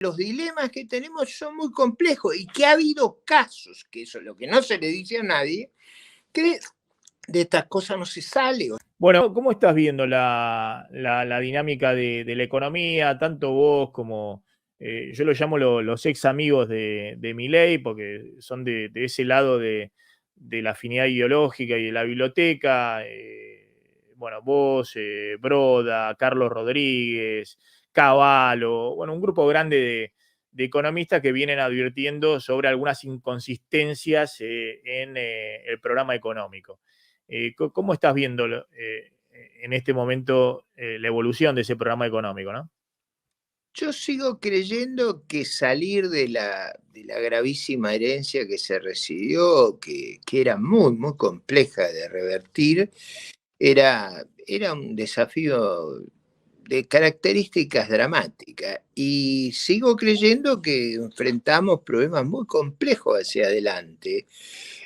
los dilemas que tenemos son muy complejos y que ha habido casos, que eso es lo que no se le dice a nadie, que de estas cosas no se sale. Bueno, ¿cómo estás viendo la dinámica de la economía, tanto vos como, yo lo llamo los ex amigos de Milei, porque son de ese lado de la afinidad ideológica y de la biblioteca, bueno, vos, Broda, Carlos Rodríguez, Cavallo, bueno, un grupo grande de economistas que vienen advirtiendo sobre algunas inconsistencias en el programa económico. ¿Cómo estás viendo en este momento la evolución de ese programa económico, no? Yo sigo creyendo que salir de la gravísima herencia que se recibió, que era muy, muy compleja de revertir, era un desafío de características dramáticas. Y sigo creyendo que enfrentamos problemas muy complejos hacia adelante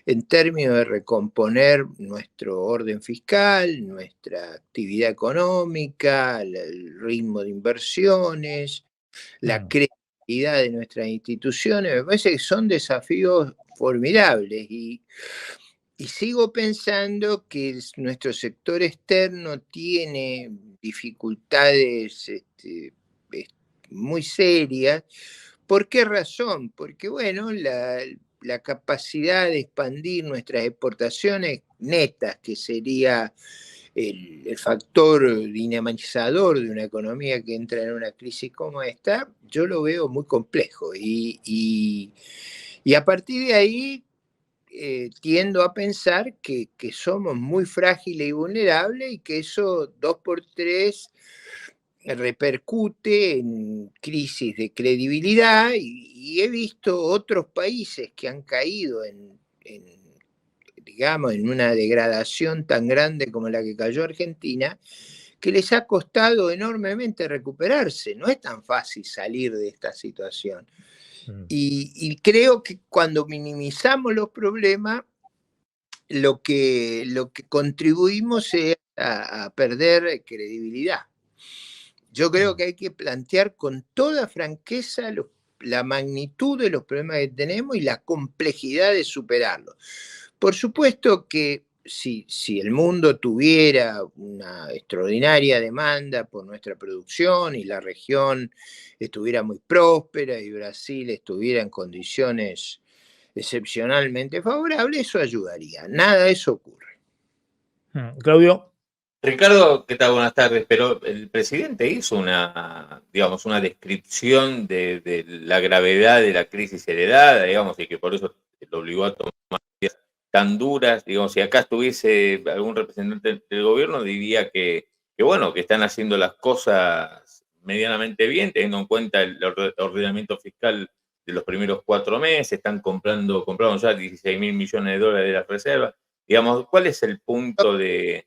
en términos de recomponer nuestro orden fiscal, nuestra actividad económica, el ritmo de inversiones, la credibilidad de nuestras instituciones. Me parece que son desafíos formidables y sigo pensando que nuestro sector externo tiene dificultades muy serias. ¿Por qué razón? Porque, bueno, la capacidad de expandir nuestras exportaciones netas, que sería el factor dinamizador de una economía que entra en una crisis como esta, yo lo veo muy complejo. Y a partir de ahí tiendo a pensar que somos muy frágiles y vulnerables y que eso dos por tres repercute en crisis de credibilidad y he visto otros países que han caído digamos, en una degradación tan grande como la que cayó Argentina, que les ha costado enormemente recuperarse. No es tan fácil salir de esta situación. Y creo que cuando minimizamos los problemas, lo que contribuimos es a perder credibilidad. Yo creo que hay que plantear con toda franqueza la magnitud de los problemas que tenemos y la complejidad de superarlos. Por supuesto que si el mundo tuviera una extraordinaria demanda por nuestra producción y la región estuviera muy próspera y Brasil estuviera en condiciones excepcionalmente favorables, eso ayudaría. Nada de eso ocurre. Claudio. Ricardo, ¿qué tal? Buenas tardes. Pero el presidente hizo digamos, una descripción de la gravedad de la crisis heredada, digamos, y que por eso lo obligó a tomar medidas tan duras. Digamos, si acá estuviese algún representante del gobierno, diría bueno, que están haciendo las cosas medianamente bien, teniendo en cuenta el ordenamiento fiscal de los primeros 4 meses, compraron ya 16 mil millones de dólares de las reservas. Digamos, ¿cuál es el punto de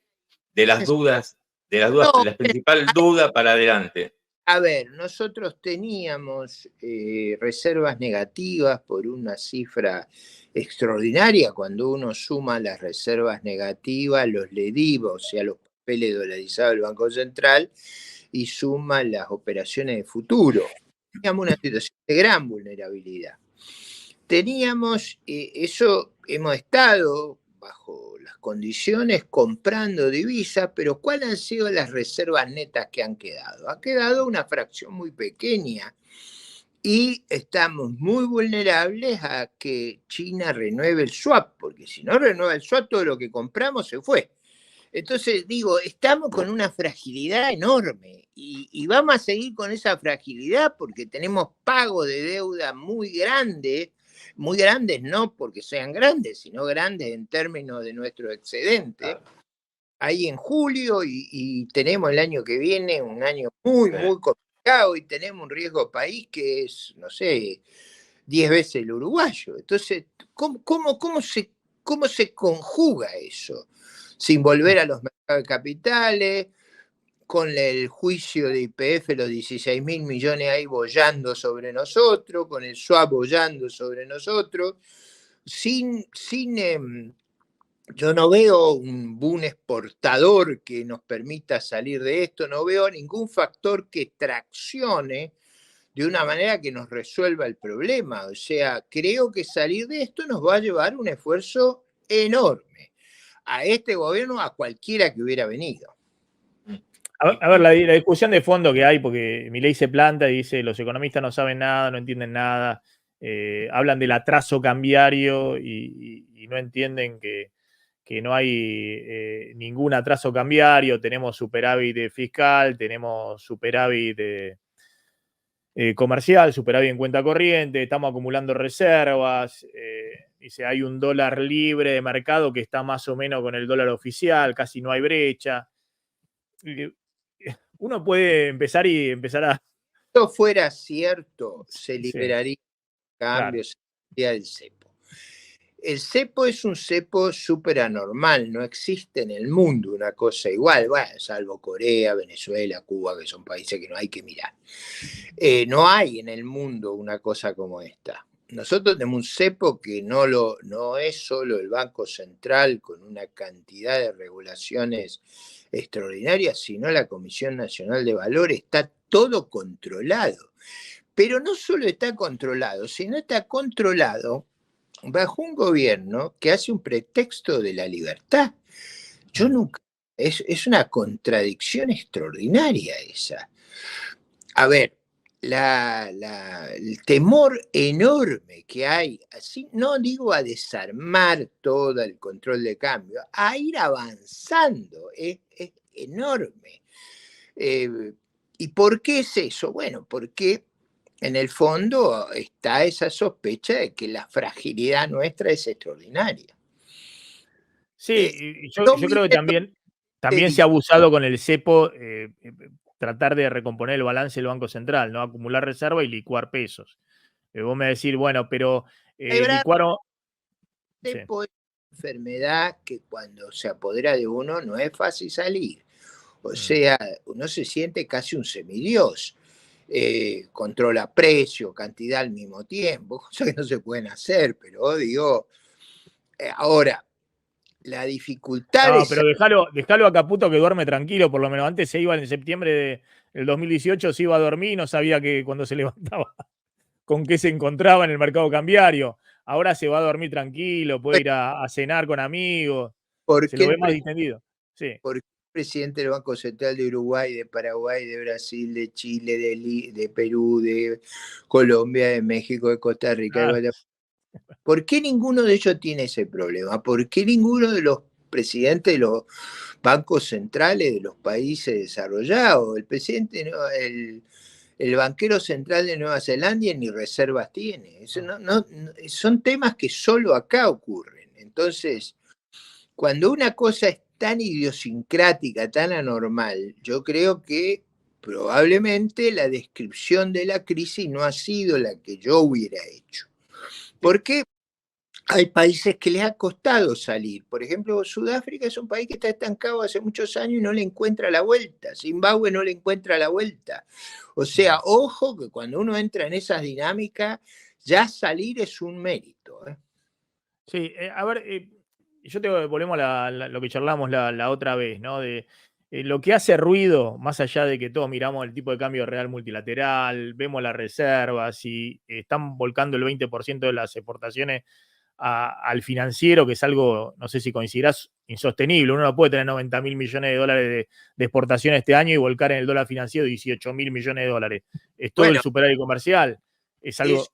las dudas, No, la principal duda para adelante? a ver, nosotros teníamos reservas negativas por una cifra extraordinaria. Cuando uno suma las reservas negativas, los LEDIV, o sea, los papeles dolarizados del Banco Central, y suma las operaciones de futuro, teníamos una situación de gran vulnerabilidad. Teníamos, eso hemos estado bajo las condiciones comprando divisas, pero ¿cuáles han sido las reservas netas que han quedado? Ha quedado una fracción muy pequeña y estamos muy vulnerables a que China renueve el swap, porque si no renueva el swap, todo lo que compramos se fue. Entonces, digo, estamos con una fragilidad enorme y vamos a seguir con esa fragilidad porque tenemos pago de deuda muy grandes no porque sean grandes, sino grandes en términos de nuestro excedente, ahí en julio y tenemos el año que viene un año muy, muy complicado y tenemos un riesgo país que es, no sé, 10 veces el uruguayo. Entonces, ¿cómo se conjuga eso? Sin volver a los mercados de capitales, con el juicio de YPF, los 16 mil millones ahí bollando sobre nosotros, con el swap bollando sobre nosotros, yo no veo un boom exportador que nos permita salir de esto, no veo ningún factor que traccione de una manera que nos resuelva el problema. O sea, creo que salir de esto nos va a llevar un esfuerzo enorme a este gobierno, a cualquiera que hubiera venido. A ver, la discusión de fondo que hay, porque Milei se planta y dice los economistas no saben nada, no entienden nada, hablan del atraso cambiario y no entienden que no hay ningún atraso cambiario, tenemos superávit fiscal, tenemos superávit comercial, superávit en cuenta corriente, estamos acumulando reservas, dice hay un dólar libre de mercado que está más o menos con el dólar oficial, casi no hay brecha. Uno puede empezar a... Si esto fuera cierto, se liberaría cambios, se liberaría el cepo. El cepo es un cepo súper anormal, no existe en el mundo una cosa igual, bueno, salvo Corea, Venezuela, Cuba, que son países que no hay que mirar. No hay en el mundo una cosa como esta. Nosotros tenemos un cepo que no es solo el Banco Central con una cantidad de regulaciones extraordinarias, sino la Comisión Nacional de Valores, está todo controlado. Pero no solo está controlado, sino está controlado bajo un gobierno que hace un pretexto de la libertad. Yo nunca, es una contradicción extraordinaria esa. A ver, el temor enorme que hay, así, no digo a desarmar todo el control de cambio, a ir avanzando, es enorme. ¿Y por qué es eso? Bueno, porque en el fondo está esa sospecha de que la fragilidad nuestra es extraordinaria. Sí, yo creo que también se ha abusado con el cepo, tratar de recomponer el balance del Banco Central, ¿no? Acumular reserva y licuar pesos. Vos me decís, bueno, pero licuaron... Cepo es una enfermedad que cuando se apodera de uno no es fácil salir. O sea, uno se siente casi un semidios. Controla precio, cantidad al mismo tiempo, cosas que no se pueden hacer, pero digo, ahora, la dificultad no, pero dejalo a Caputo que duerme tranquilo, por lo menos antes se iba en septiembre del 2018, se iba a dormir, no sabía que cuando se levantaba con qué se encontraba en el mercado cambiario. Ahora se va a dormir tranquilo, puede ir a cenar con amigos, se lo ve más distendido. Sí. Porque el presidente del Banco Central de Uruguay, de Paraguay, de Brasil, de Chile, de Perú, de Colombia, de México, de Costa Rica, ¿por qué ninguno de ellos tiene ese problema? ¿Por qué ninguno de los presidentes de los bancos centrales de los países desarrollados? El presidente, el banquero central de Nueva Zelanda ni reservas tiene. Eso son temas que solo acá ocurren. Entonces, cuando una cosa es tan idiosincrática, tan anormal, yo creo que probablemente la descripción de la crisis no ha sido la que yo hubiera hecho. Porque hay países que les ha costado salir. Por ejemplo, Sudáfrica es un país que está estancado hace muchos años y no le encuentra la vuelta. Zimbabue no le encuentra la vuelta. O sea, ojo que cuando uno entra en esas dinámicas, ya salir es un mérito. Sí, a ver, volvemos a lo que charlamos la otra vez, ¿no? De lo que hace ruido, más allá de que todos miramos el tipo de cambio real multilateral, vemos las reservas y están volcando el 20% de las exportaciones al financiero, que es algo, no sé si coincidirás, insostenible. Uno no puede tener 90.000 millones de dólares de exportación este año y volcar en el dólar financiero 18.000 millones de dólares. Es todo el superávit comercial. Es algo...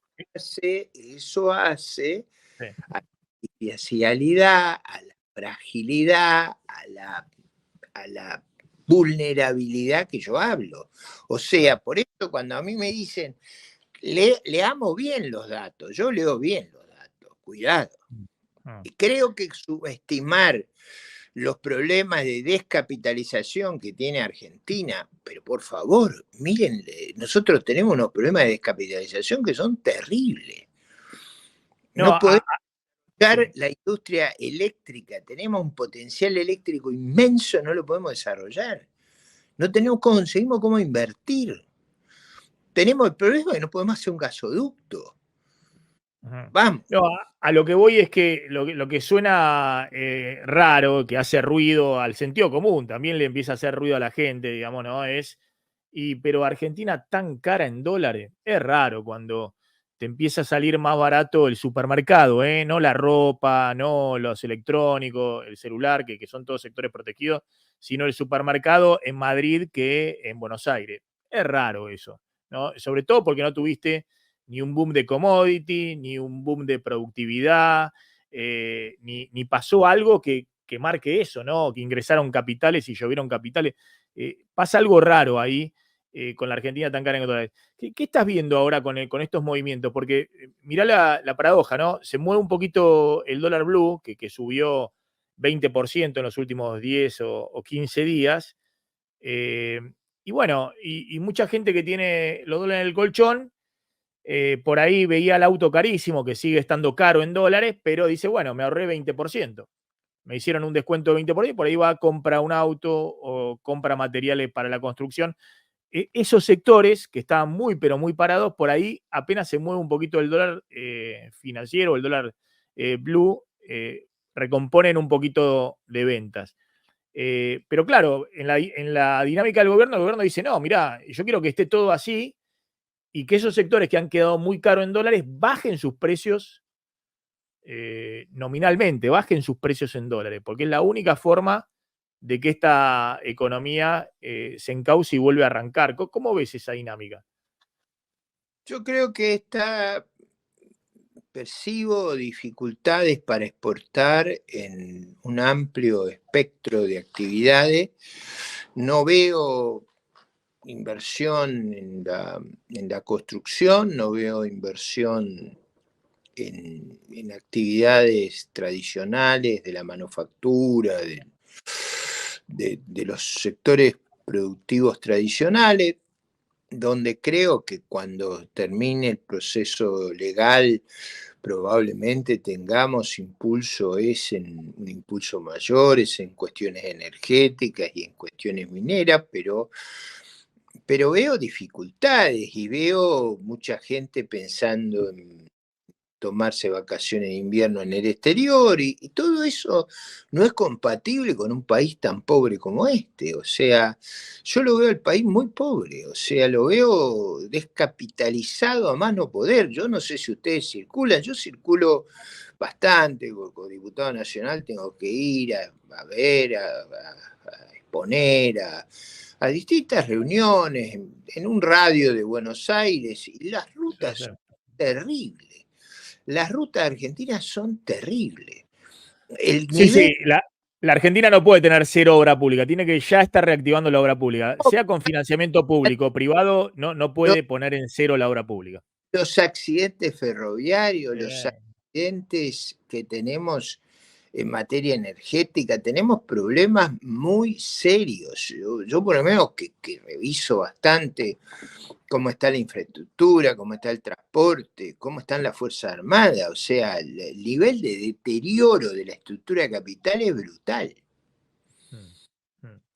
Eso hace a la artificialidad, a la fragilidad, a la vulnerabilidad que yo hablo. O sea, por eso cuando a mí me dicen, leamos bien los datos, yo leo bien los datos, cuidado. Y creo que subestimar los problemas de descapitalización que tiene Argentina, pero por favor, miren, nosotros tenemos unos problemas de descapitalización que son terribles. No podemos desarrollar la industria eléctrica, tenemos un potencial eléctrico inmenso, no lo podemos desarrollar. No conseguimos cómo invertir. Tenemos el problema de que no podemos hacer un gasoducto. Vamos. No, a lo que voy es que lo que suena raro, que hace ruido al sentido común, también le empieza a hacer ruido a la gente, digamos, ¿no? Es pero Argentina tan cara en dólares, es raro cuando te empieza a salir más barato el supermercado, no la ropa, no los electrónicos, el celular, que son todos sectores protegidos, sino el supermercado en Madrid que en Buenos Aires. Es raro eso, ¿no? Sobre todo porque no tuviste ni un boom de commodity, ni un boom de productividad, ni pasó algo que marque eso, ¿no? Que ingresaron capitales y llovieron capitales. Pasa algo raro ahí con la Argentina tan cara en dólares. ¿Qué estás viendo ahora con estos movimientos? Porque mirá la paradoja, ¿no? Se mueve un poquito el dólar blue, que subió 20% en los últimos 10 o 15 días. Y bueno, y mucha gente que tiene los dólares en el colchón, por ahí veía el auto carísimo, que sigue estando caro en dólares, pero dice, bueno, me ahorré 20%. Me hicieron un descuento de 20%, por ahí va a comprar un auto o compra materiales para la construcción. Esos sectores que estaban muy, pero muy parados, por ahí apenas se mueve un poquito el dólar financiero, el dólar blue, recomponen un poquito de ventas. Pero claro, en la dinámica del gobierno, el gobierno dice, no, mirá, yo quiero que esté todo así y que esos sectores que han quedado muy caros en dólares bajen sus precios nominalmente, bajen sus precios en dólares, porque es la única forma de que esta economía se encauce y vuelve a arrancar. ¿Cómo ves esa dinámica? Yo creo que percibo dificultades para exportar en un amplio espectro de actividades. No veo inversión en la construcción, no veo inversión en actividades tradicionales de la manufactura, de los sectores productivos tradicionales, donde creo que cuando termine el proceso legal probablemente tengamos impulso, un impulso mayor, es en cuestiones energéticas y en cuestiones mineras, pero veo dificultades y veo mucha gente pensando en tomarse vacaciones de invierno en el exterior y todo eso no es compatible con un país tan pobre como este. O sea, yo lo veo el país muy pobre, o sea, lo veo descapitalizado a más no poder. Yo no sé si ustedes circulan, yo circulo bastante, como diputado nacional tengo que ir a ver, a exponer, a distintas reuniones en un radio de Buenos Aires y las rutas son terribles. Las rutas argentinas son terribles. El Sí, nivel... sí, la Argentina no puede tener cero obra pública, tiene que ya estar reactivando la obra pública. Sea con financiamiento público o privado, no puede poner en cero la obra pública. Los accidentes ferroviarios, los accidentes que tenemos en materia energética, tenemos problemas muy serios. Yo por lo menos que reviso bastante cómo está la infraestructura, cómo está el transporte, cómo están las Fuerzas Armadas, o sea, el nivel de deterioro de la estructura capital es brutal.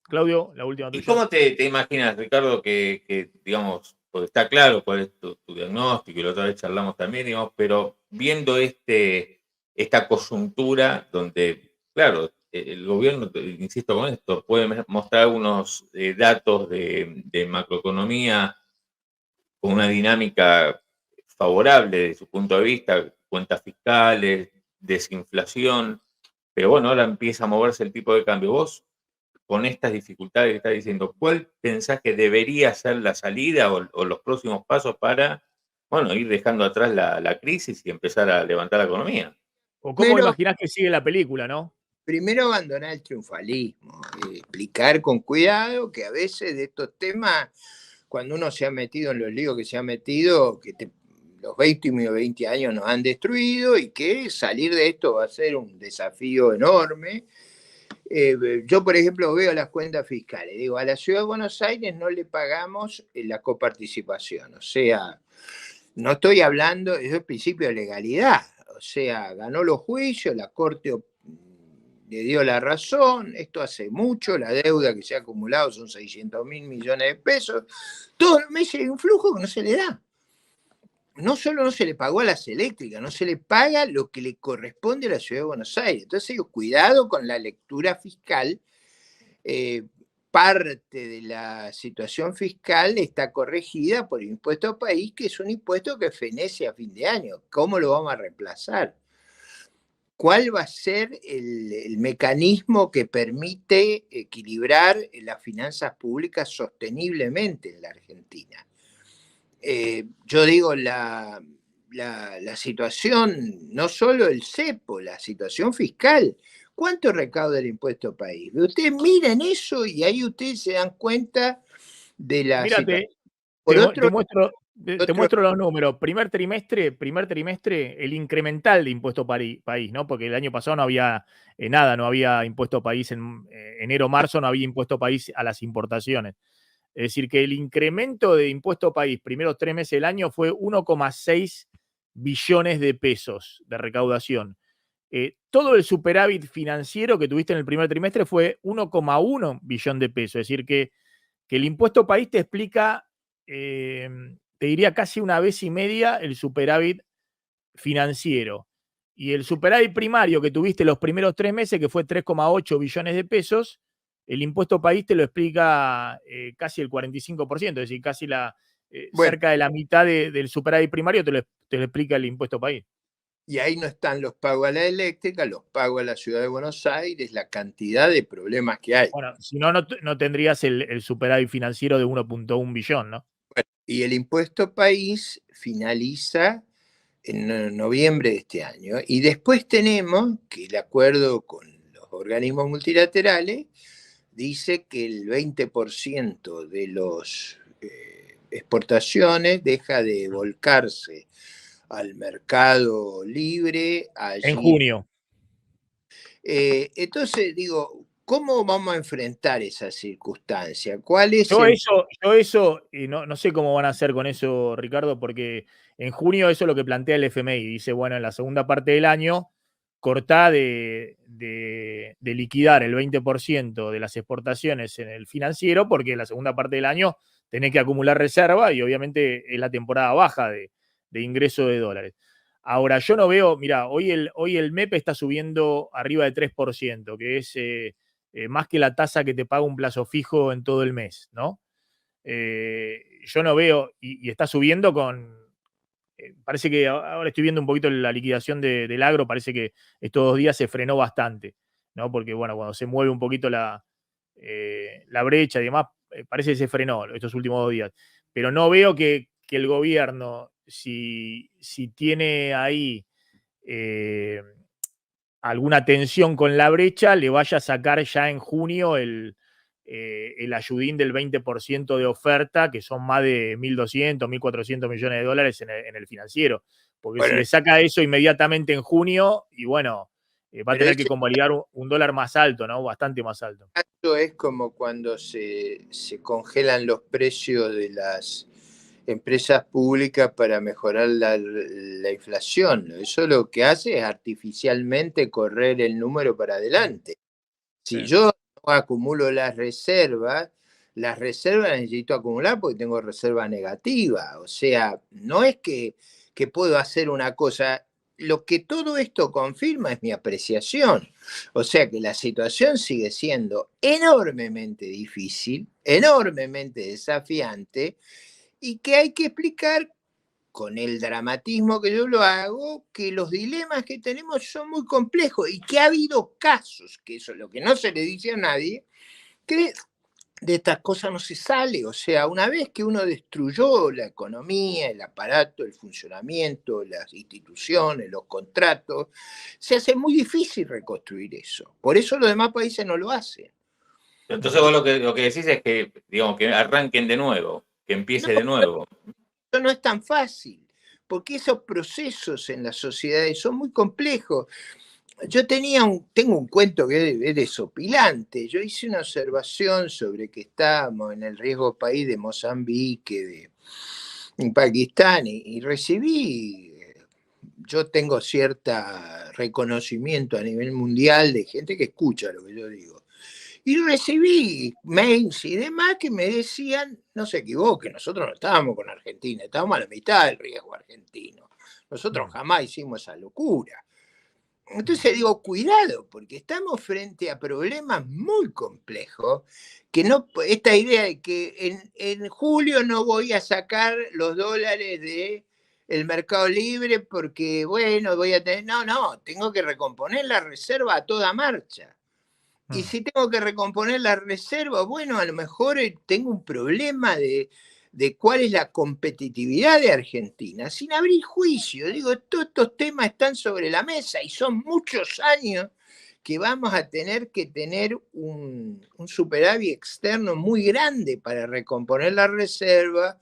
Claudio, la última tuya. ¿Y cómo te imaginas, Ricardo, que digamos, porque está claro cuál es tu diagnóstico y la otra vez charlamos también, digamos, pero viendo esta coyuntura donde, claro, el gobierno, insisto con esto, puede mostrar algunos datos de macroeconomía con una dinámica favorable desde su punto de vista, cuentas fiscales, desinflación, pero bueno, ahora empieza a moverse el tipo de cambio. Vos, con estas dificultades que estás diciendo, ¿cuál pensás que debería ser la salida o los próximos pasos para, bueno, ir dejando atrás la crisis y empezar a levantar la economía? ¿O cómo imaginás que sigue la película, no? Primero abandonar el triunfalismo, explicar con cuidado que a veces de estos temas, cuando uno se ha metido en los líos que se ha metido, los 20 años nos han destruido y que salir de esto va a ser un desafío enorme. Yo, por ejemplo, veo las cuentas fiscales. Digo, a la Ciudad de Buenos Aires no le pagamos la coparticipación. O sea, no estoy hablando, es el principio de legalidad. O sea, ganó los juicios, la Corte le dio la razón, esto hace mucho, la deuda que se ha acumulado son 600.000 millones de pesos. Todos los meses hay un flujo que no se le da. No solo no se le pagó a las eléctricas, no se le paga lo que le corresponde a la Ciudad de Buenos Aires. Entonces, cuidado con la lectura fiscal parte de la situación fiscal está corregida por el impuesto país, que es un impuesto que fenece a fin de año. ¿Cómo lo vamos a reemplazar? ¿Cuál va a ser el mecanismo que permite equilibrar las finanzas públicas sosteniblemente en la Argentina? Yo digo, la situación, no solo el cepo, la situación fiscal. ¿Cuánto recauda el impuesto país? Ustedes miran eso y ahí ustedes se dan cuenta de la situación. Mírate, Por te otro, muestro los números. Primer trimestre, el incremental de impuesto país, ¿no? Porque el año pasado no había nada, no había impuesto país en enero-marzo, no había impuesto país a las importaciones. Es decir, que el incremento de impuesto país primeros 3 meses del año fue 1,6 billones de pesos de recaudación. Todo el superávit financiero que tuviste en el primer trimestre fue 1,1 billón de pesos. Es decir, que el impuesto país te explica, te diría casi 1,5 veces el superávit financiero. Y el superávit primario que tuviste los primeros 3 meses, que fue 3,8 billones de pesos, el impuesto país te lo explica casi el 45%, es decir, casi cerca de la mitad del superávit primario te lo explica el impuesto país. Y ahí no están los pagos a la eléctrica, los pagos a la ciudad de Buenos Aires, la cantidad de problemas que hay. Bueno, si no, no tendrías el superávit financiero de 1,1 billón, ¿no? Bueno, y el impuesto país finaliza en noviembre de este año. Y después tenemos que el acuerdo con los organismos multilaterales dice que el 20% de las exportaciones deja de volcarse al mercado libre allí. En junio. Entonces, digo, ¿cómo vamos a enfrentar esa circunstancia? ¿Cuál es Yo eso, y no sé cómo van a hacer con eso, Ricardo, porque en junio eso es lo que plantea el FMI. Dice, bueno, en la segunda parte del año, cortá de liquidar el 20% de las exportaciones en el financiero, porque en la segunda parte del año tenés que acumular reserva y obviamente es la temporada baja de ingreso de dólares. Ahora, yo no veo, mira, hoy el MEP está subiendo arriba de 3%, que es más que la tasa que te paga un plazo fijo en todo el mes, ¿no? Yo no veo, y está subiendo parece que ahora estoy viendo un poquito la liquidación del agro, parece que estos 2 días se frenó bastante, ¿no? Porque, bueno, cuando se mueve un poquito la brecha y demás, parece que se frenó estos últimos 2 días. Pero no veo que el gobierno, si tiene ahí alguna tensión con la brecha, le vaya a sacar ya en junio el ayudín del 20% de oferta, que son más de 1.200, 1.400 millones de dólares en el financiero. Porque si le saca eso inmediatamente en junio, y bueno, va a tener que convalidar un dólar más alto, ¿no? Bastante más alto. Esto es como cuando se congelan los precios de las empresas públicas para mejorar la inflación. Eso lo que hace es artificialmente correr el número para adelante. Si yo no acumulo las reservas necesito acumular porque tengo reserva negativa. O sea, no es que puedo hacer una cosa. Lo que todo esto confirma es mi apreciación. O sea que la situación sigue siendo enormemente difícil, enormemente desafiante, y que hay que explicar con el dramatismo que yo lo hago, que los dilemas que tenemos son muy complejos y que ha habido casos, que eso es lo que no se le dice a nadie, que de estas cosas no se sale. O sea, una vez que uno destruyó la economía, el aparato, el funcionamiento, las instituciones, los contratos, se hace muy difícil reconstruir eso. Por eso los demás países no lo hacen. Entonces vos lo que decís es que, digamos, que arranquen de nuevo, que empiece de nuevo. Eso no es tan fácil, porque esos procesos en las sociedades son muy complejos. Yo tengo un cuento que es desopilante. Yo hice una observación sobre que estábamos en el riesgo país de Mozambique, de Pakistán, y recibí, yo tengo cierto reconocimiento a nivel mundial de gente que escucha lo que yo digo. Y recibí mails y demás que me decían, no se equivoque, nosotros no estábamos con Argentina, estábamos a la mitad del riesgo argentino. Nosotros jamás hicimos esa locura. Entonces digo, cuidado, porque estamos frente a problemas muy complejos, que no, esta idea de que en julio no voy a sacar los dólares del Mercado Libre porque, bueno, voy a tener, no, tengo que recomponer la reserva a toda marcha. Y si tengo que recomponer la reserva, bueno, a lo mejor tengo un problema de cuál es la competitividad de Argentina, sin abrir juicio. Digo, todos estos temas están sobre la mesa y son muchos años que vamos a tener que tener un superávit externo muy grande para recomponer la reserva,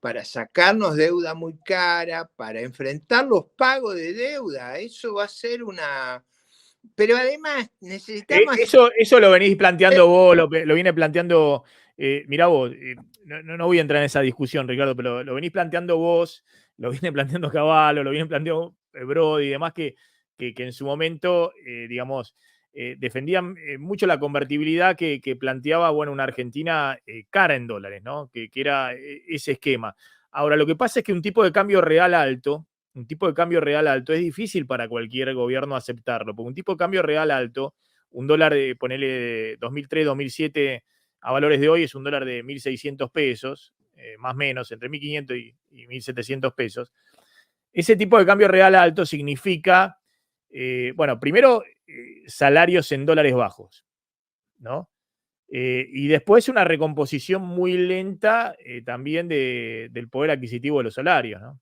para sacarnos deuda muy cara, para enfrentar los pagos de deuda. Eso va a ser una... Pero además necesitamos... Eso lo venís planteando vos, lo viene planteando... mirá vos, no voy a entrar en esa discusión, Ricardo, pero lo venís planteando vos, lo viene planteando Cavallo, lo viene planteando Brody y demás, que en su momento, digamos, defendían mucho la convertibilidad que planteaba, bueno, una Argentina cara en dólares, ¿no? Que era ese esquema. Ahora, lo que pasa es que un tipo de cambio real alto es difícil para cualquier gobierno aceptarlo, porque un tipo de cambio real alto, un dólar de, ponele 2003, 2007 a valores de hoy es un dólar de 1.600 pesos, más o menos, entre 1.500 y 1.700 pesos. Ese tipo de cambio real alto significa, bueno, primero, salarios en dólares bajos, ¿no? Y después una recomposición muy lenta también del poder adquisitivo de los salarios, ¿no?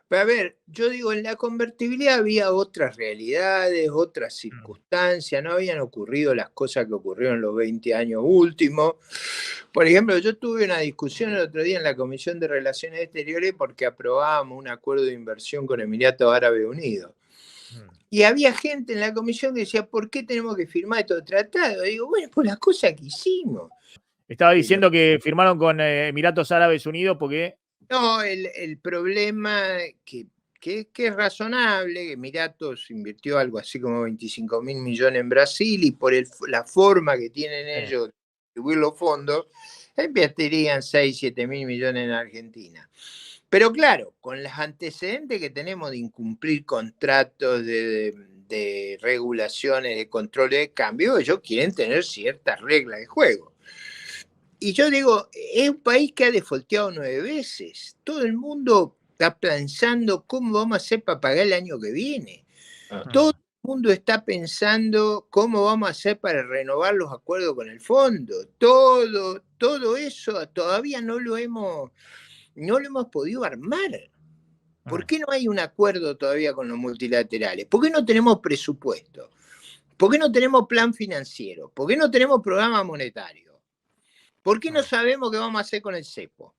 Pero a ver, yo digo, en la convertibilidad había otras realidades, otras circunstancias, no habían ocurrido las cosas que ocurrieron en los 20 años últimos. Por ejemplo, yo tuve una discusión el otro día en la Comisión de Relaciones Exteriores porque aprobábamos un acuerdo de inversión con Emiratos Árabes Unidos. Y había gente en la comisión que decía, ¿por qué tenemos que firmar estos tratados? Digo, bueno, por las cosas que hicimos. Estaba diciendo que firmaron con Emiratos Árabes Unidos porque... No, el problema que es razonable, que Emiratos invirtió algo así como 25.000 millones en Brasil y por la forma que tienen ellos de distribuir los fondos, invertirían 6, 7 mil millones en Argentina. Pero claro, con los antecedentes que tenemos de incumplir contratos, de regulaciones, de control de cambio, ellos quieren tener ciertas reglas de juego. Y yo digo, es un país que ha defaulteado 9 veces. Todo el mundo está pensando cómo vamos a hacer para pagar el año que viene. Todo el mundo está pensando cómo vamos a hacer para renovar los acuerdos con el fondo. Todo eso todavía no lo hemos podido armar. ¿Por qué no hay un acuerdo todavía con los multilaterales? ¿Por qué no tenemos presupuesto? ¿Por qué no tenemos plan financiero? ¿Por qué no tenemos programa monetario? ¿Por qué no sabemos qué vamos a hacer con el cepo?